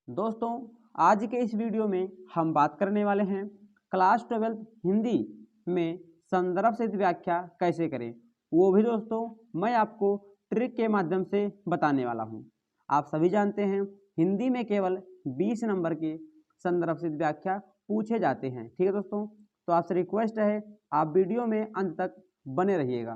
दोस्तों, आज के इस वीडियो में हम बात करने वाले हैं क्लास 12 हिंदी में संदर्भ सहित व्याख्या कैसे करें। वो भी दोस्तों मैं आपको ट्रिक के माध्यम से बताने वाला हूं। आप सभी जानते हैं हिंदी में केवल 20 नंबर के संदर्भ सहित व्याख्या पूछे जाते हैं। ठीक है दोस्तों, तो आपसे रिक्वेस्ट है आप वीडियो में अंत तक बने रहिएगा।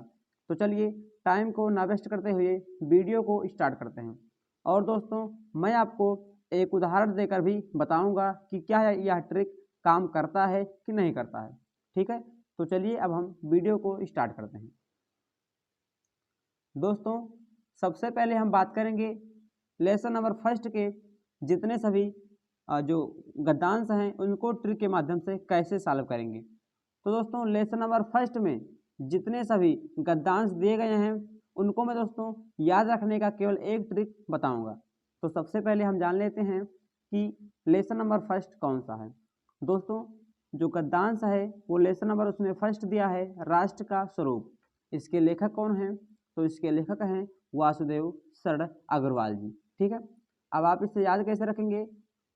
तो चलिए टाइम को ना वेस्ट करते हुए वीडियो को स्टार्ट करते हैं। और दोस्तों, मैं आपको एक उदाहरण देकर भी बताऊंगा कि क्या यह ट्रिक काम करता है कि नहीं करता है। ठीक है, तो चलिए अब हम वीडियो को स्टार्ट करते हैं। दोस्तों, सबसे पहले हम बात करेंगे लेसन नंबर फर्स्ट के जितने सभी जो गद्यांश हैं उनको ट्रिक के माध्यम से कैसे सॉल्व करेंगे। तो दोस्तों, लेसन नंबर फर्स्ट में जितने सभी गद्यांश दिए गए हैं उनको मैं दोस्तों याद रखने का केवल एक ट्रिक बताऊंगा। तो सबसे पहले हम जान लेते हैं कि लेसन नंबर फर्स्ट कौन सा है। दोस्तों, जो गद्यांश है वो लेसन नंबर उसमें फर्स्ट दिया है राष्ट्र का स्वरूप। इसके लेखक कौन हैं? तो इसके लेखक हैं वासुदेव शरद अग्रवाल जी। ठीक है, अब आप इसे याद कैसे रखेंगे?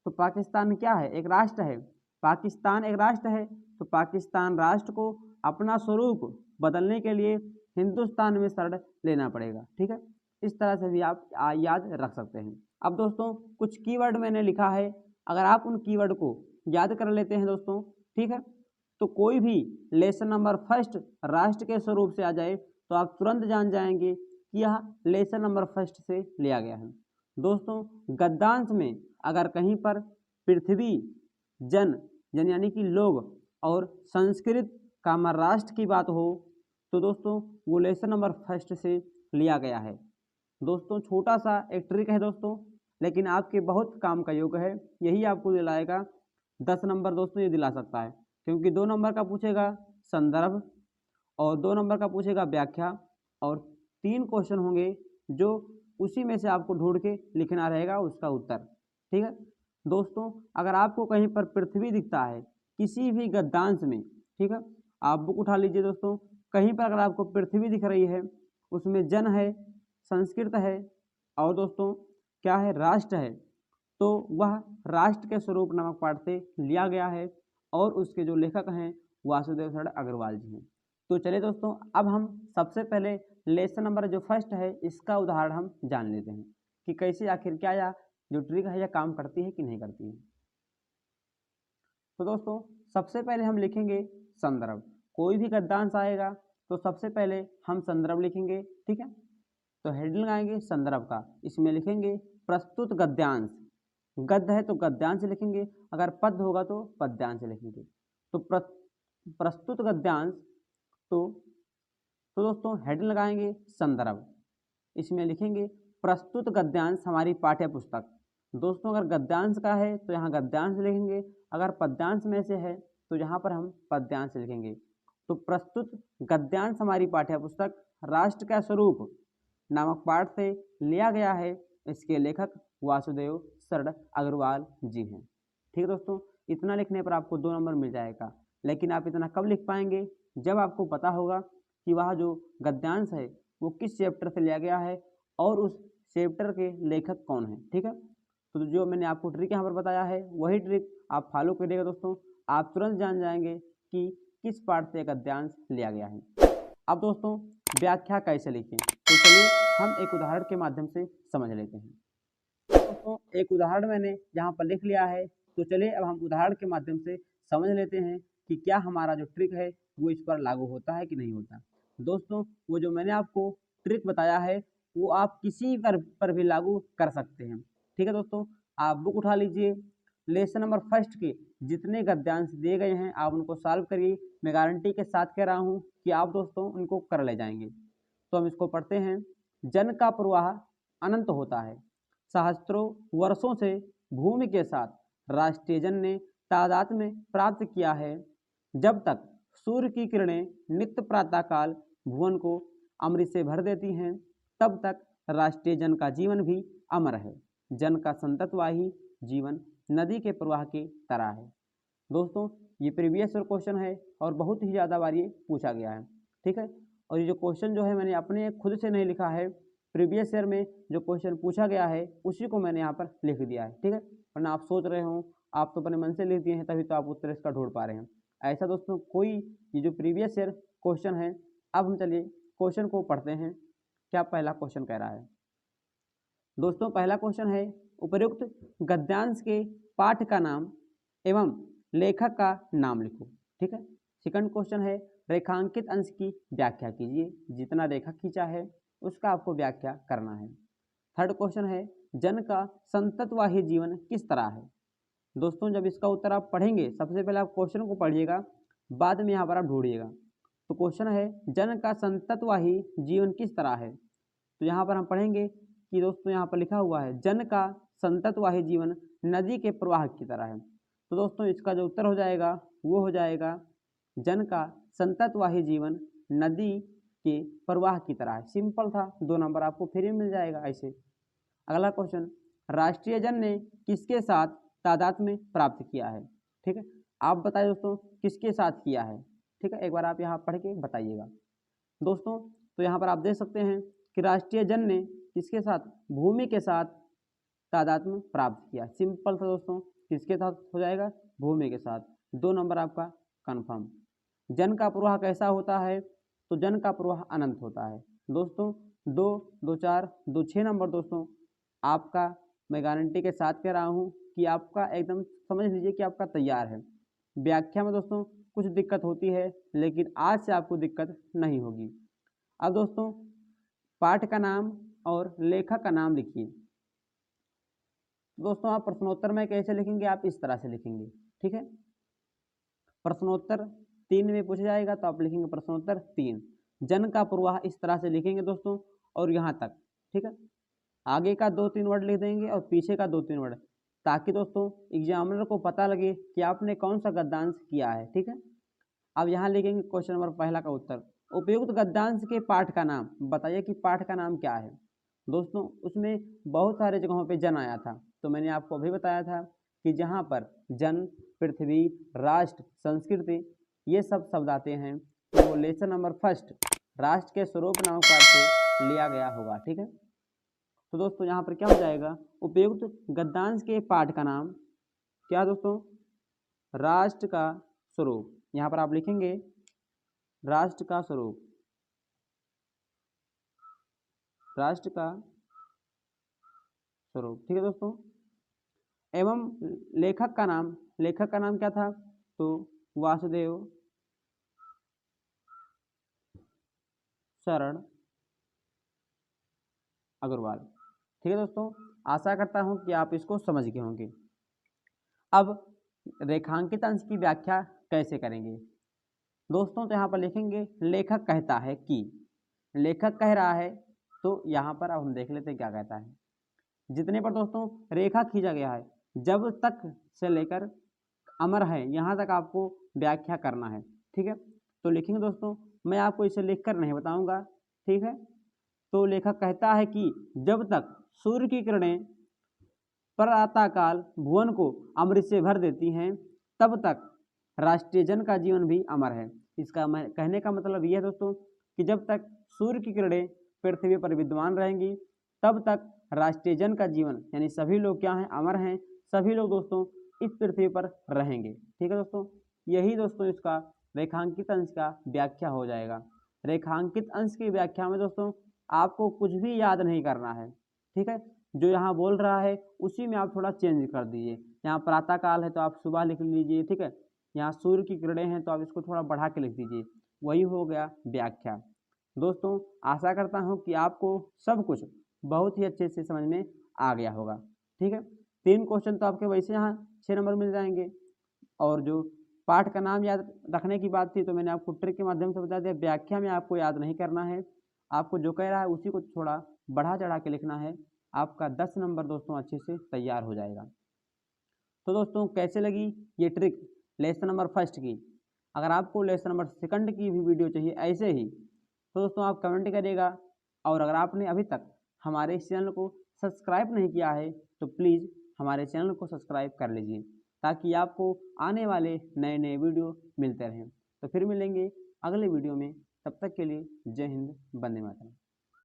तो पाकिस्तान क्या है? एक राष्ट्र है। पाकिस्तान एक राष्ट्र है, तो पाकिस्तान राष्ट्र को अपना स्वरूप बदलने के लिए हिंदुस्तान में शरण लेना पड़ेगा। ठीक है, इस तरह से भी आप याद रख सकते हैं। अब दोस्तों, कुछ कीवर्ड मैंने लिखा है, अगर आप उन कीवर्ड को याद कर लेते हैं दोस्तों, ठीक है, तो कोई भी लेसन नंबर फर्स्ट राष्ट्र के स्वरूप से आ जाए तो आप तुरंत जान जाएंगे कि यह लेसन नंबर फर्स्ट से लिया गया है। दोस्तों, गद्यांश में अगर कहीं पर पृथ्वी, जन यानी कि लोग और संस्कृत का राष्ट्र की बात हो तो दोस्तों वो लेसन नंबर फर्स्ट से लिया गया है। दोस्तों, छोटा सा एक ट्रिक है दोस्तों, लेकिन आपके बहुत काम का योग है। यही आपको दिलाएगा 10 नंबर। दोस्तों, ये दिला सकता है क्योंकि 2 नंबर का पूछेगा संदर्भ और 2 नंबर का पूछेगा व्याख्या और 3 क्वेश्चन होंगे जो उसी में से आपको ढूंढ के लिखना रहेगा उसका उत्तर। ठीक है दोस्तों, अगर आपको कहीं पर पृथ्वी दिखता है किसी भी गद्यांश में, ठीक है, आप बुक उठा लीजिए दोस्तों, कहीं पर अगर आपको पृथ्वी दिख रही है उसमें जन है, संस्कृत है और दोस्तों क्या है, राष्ट्र है, तो वह राष्ट्र के स्वरूप नामक पाठ से लिया गया है और उसके जो लेखक हैं वासुदेव शरद अग्रवाल जी हैं। तो चलिए दोस्तों, अब हम सबसे पहले लेसन नंबर जो फर्स्ट है इसका उदाहरण हम जान लेते हैं कि कैसे आखिर क्या यह जो ट्रिक है यह काम करती है कि नहीं करती है। तो दोस्तों, सबसे पहले हम लिखेंगे संदर्भ। कोई भी गद्यांश आएगा तो सबसे पहले हम संदर्भ लिखेंगे। ठीक है, तो हेडिंग लगाएंगे संदर्भ का, इसमें लिखेंगे प्रस्तुत गद्यांश। गद्य है तो गद्यांश लिखेंगे, अगर पद होगा तो पद्यांश लिखेंगे। तो प्रस्तुत गद्यांश, तो दोस्तों हेडिंग लगाएंगे संदर्भ, इसमें लिखेंगे प्रस्तुत गद्यांश हमारी पाठ्य पुस्तक। दोस्तों, अगर गद्यांश का है तो यहाँ गद्यांश लिखेंगे, अगर पद्यांश में से है तो यहाँ पर हम पद्यांश लिखेंगे। तो प्रस्तुत गद्यांश हमारी पाठ्य पुस्तक राष्ट्र का स्वरूप नामक पाठ से लिया गया है। इसके लेखक वासुदेव शरद अग्रवाल जी हैं। ठीक है दोस्तों, इतना लिखने पर आपको 2 नंबर मिल जाएगा, लेकिन आप इतना कब लिख पाएंगे? जब आपको पता होगा कि वह जो गद्यांश है वो किस चैप्टर से लिया गया है और उस चैप्टर के लेखक कौन है। ठीक है, तो जो मैंने आपको ट्रिक यहाँ पर बताया है वही ट्रिक आप फॉलो करिएगा दोस्तों, आप तुरंत जान जाएंगे कि किस पाठ से गद्यांश लिया गया है। अब दोस्तों, व्याख्या कैसे लिखें, तो चलिए हम एक उदाहरण के माध्यम से समझ लेते हैं। दोस्तों, एक उदाहरण मैंने यहाँ पर लिख लिया है, तो चलिए अब हम उदाहरण के माध्यम से समझ लेते हैं कि क्या हमारा जो ट्रिक है वो इस पर लागू होता है कि नहीं होता। दोस्तों, वो जो मैंने आपको ट्रिक बताया है वो आप किसी पर भी लागू कर सकते हैं। ठीक है दोस्तों, आप बुक उठा लीजिए, लेसन नंबर फर्स्ट के जितने गद्यांश दिए गए हैं आप उनको सॉल्व करिए। मैं गारंटी के साथ कह रहा हूँ कि आप दोस्तों उनको कर ले जाएंगे। तो हम इसको पढ़ते हैं। जन का प्रवाह अनंत होता है, सहस्त्रों वर्षों से भूमि के साथ राष्ट्रीय जन ने तादाद में प्राप्त किया है। जब तक सूर्य की किरणें नित्य प्रातःकाल भुवन को अमृत से भर देती हैं तब तक राष्ट्रीय जन का जीवन भी अमर है। जन का संततवाही जीवन नदी के प्रवाह की तरह है। दोस्तों, ये प्रीवियस ईयर क्वेश्चन है और बहुत ही ज़्यादा बार ये पूछा गया है। ठीक है, और ये जो क्वेश्चन जो है मैंने अपने खुद से नहीं लिखा है, प्रीवियस ईयर में जो क्वेश्चन पूछा गया है उसी को मैंने यहाँ पर लिख दिया है। ठीक है, वरना आप सोच रहे हो, आप तो अपने मन से लिख दिए हैं, तभी तो आप उत्तर इसका ढूंढ पा रहे हैं। ऐसा दोस्तों कोई, ये जो प्रीवियस ईयर क्वेश्चन है। अब हम चलिए क्वेश्चन को पढ़ते हैं। क्या पहला क्वेश्चन कह रहा है दोस्तों? पहला क्वेश्चन है, उपयुक्त गद्यांश के पाठ का नाम एवं लेखक का नाम लिखो। ठीक है। सेकंड क्वेश्चन है, रेखांकित अंश की व्याख्या कीजिए। जितना रेखा खींचा है उसका आपको व्याख्या करना है। थर्ड क्वेश्चन है, जन का संततवाही जीवन किस तरह है। दोस्तों जब इसका उत्तर आप पढ़ेंगे, सबसे पहले आप क्वेश्चन को पढ़िएगा, बाद में यहाँ पर आप ढूंढिएगा। तो क्वेश्चन है, जन का संततवाही जीवन किस तरह है। तो यहाँ पर हम पढ़ेंगे कि दोस्तों यहाँ पर लिखा हुआ है, जन का संततवाही जीवन नदी के प्रवाह की तरह है। तो दोस्तों इसका जो उत्तर हो जाएगा वो हो जाएगा, जन का संततवाही जीवन नदी के प्रवाह की तरह है। सिंपल था, 2 नंबर आपको फ्री मिल जाएगा ऐसे। अगला क्वेश्चन, राष्ट्रीय जन ने किसके साथ तादात्म्य प्राप्त किया है। ठीक है, आप बताइए दोस्तों किसके साथ किया है। ठीक है, एक बार आप यहाँ पढ़ के बताइएगा दोस्तों। तो यहाँ पर आप देख सकते हैं कि राष्ट्रीय जन ने किसके साथ, भूमि के साथ तादात्म्य प्राप्त किया। सिंपल था दोस्तों, किसके साथ हो जाएगा, भूमि के साथ। 2 नंबर आपका कन्फर्म। जन का प्रवाह कैसा होता है, तो जन का प्रवाह अनंत होता है दोस्तों। 2, 2, 4, 2, 6 नंबर दोस्तों आपका मैं गारंटी के साथ कह रहा हूँ कि आपका एकदम समझ लीजिए कि आपका तैयार है। व्याख्या में दोस्तों कुछ दिक्कत होती है, लेकिन आज से आपको दिक्कत नहीं होगी। अब दोस्तों पाठ का नाम और लेखक का नाम लिखिए। दोस्तों आप प्रश्नोत्तर में कैसे लिखेंगे, आप इस तरह से लिखेंगे। ठीक है, प्रश्नोत्तर 3 में पूछा जाएगा तो आप लिखेंगे प्रश्नोत्तर 3। जन का प्रवाह इस तरह से लिखेंगे दोस्तों, और यहाँ तक। ठीक है, आगे का 2-3 वर्ड लिख देंगे और पीछे का 2-3 वर्ड, ताकि दोस्तों एग्जामिनर को पता लगे कि आपने कौन सा गद्यांश किया है। ठीक है, अब यहाँ लिखेंगे क्वेश्चन नंबर पहला का उत्तर, उपयुक्त गद्यांश के पाठ का नाम बताइए कि पाठ का नाम क्या है। दोस्तों उसमें बहुत सारे जगहों पे जन आया था, तो मैंने आपको अभी बताया था कि जहाँ पर जन, पृथ्वी, राष्ट्र, संस्कृति ये सब शब्द आते हैं, तो वो लेसन नंबर फर्स्ट राष्ट्र के स्वरूप नामक पाठ से लिया गया होगा। ठीक है, तो दोस्तों यहाँ पर क्या हो जाएगा, उपयुक्त गद्यांश के पाठ का नाम क्या दोस्तों, राष्ट्र का स्वरूप। यहाँ पर आप लिखेंगे राष्ट्र का स्वरूप, राष्ट्र का स्वरूप। ठीक है दोस्तों, एवं लेखक का नाम, लेखक का नाम क्या था, तो वासुदेव शरण अग्रवाल। ठीक है दोस्तों, आशा करता हूं कि आप इसको समझ गए होंगे। अब रेखांकित अंश की व्याख्या कैसे करेंगे दोस्तों, तो यहाँ पर लिखेंगे लेखक कहता है कि, लेखक कह रहा है, तो यहाँ पर अब हम देख लेते हैं क्या कहता है। जितने पर दोस्तों रेखा खींचा गया है, जब तक से लेकर अमर है, यहाँ तक आपको व्याख्या करना है। ठीक है, तो लिखेंगे दोस्तों, मैं आपको इसे लिखकर नहीं बताऊंगा। ठीक है, तो लेखक कहता है कि जब तक सूर्य की किरणें प्रातःकाल भुवन को अमृत से भर देती हैं, तब तक राष्ट्रीय जन का जीवन भी अमर है। इसका मैं कहने का मतलब यह है दोस्तों कि जब तक सूर्य की किरणें पृथ्वी पर विद्यमान रहेंगी, तब तक राष्ट्रीय जन का जीवन यानी सभी लोग क्या हैं, अमर हैं। सभी लोग दोस्तों इस पृथ्वी पर रहेंगे। ठीक है दोस्तों, यही दोस्तों इसका रेखांकित अंश का व्याख्या हो जाएगा। रेखांकित अंश की व्याख्या में दोस्तों आपको कुछ भी याद नहीं करना है। ठीक है, जो यहाँ बोल रहा है उसी में आप थोड़ा चेंज कर दीजिए। यहाँ प्रातःकाल है तो आप सुबह लिख लीजिए। ठीक है, यहाँ सूर्य की किरणें हैं तो आप इसको थोड़ा बढ़ा के लिख दीजिए, वही हो गया व्याख्या। दोस्तों आशा करता हूँ कि आपको सब कुछ बहुत ही अच्छे से समझ में आ गया होगा। ठीक है, 3 क्वेश्चन तो आपके वैसे यहाँ 6 नंबर मिल जाएंगे, और जो पाठ का नाम याद रखने की बात थी तो मैंने आपको ट्रिक के माध्यम से बता दिया। व्याख्या में आपको याद नहीं करना है, आपको जो कह रहा है उसी को थोड़ा बढ़ा चढ़ा के लिखना है। आपका 10 नंबर दोस्तों अच्छे से तैयार हो जाएगा। तो दोस्तों कैसे लगी ये ट्रिक लेसन नंबर फर्स्ट की। अगर आपको लेसन नंबर सेकंड की भी वीडियो चाहिए ऐसे ही, तो दोस्तों आप कमेंट करिएगा। और अगर आपने अभी तक हमारे इस चैनल को सब्सक्राइब नहीं किया है तो प्लीज़ हमारे चैनल को सब्सक्राइब कर लीजिए, ताकि आपको आने वाले नए नए वीडियो मिलते रहें। तो फिर मिलेंगे अगले वीडियो में, तब तक के लिए जय हिंद, वंदे मातरम।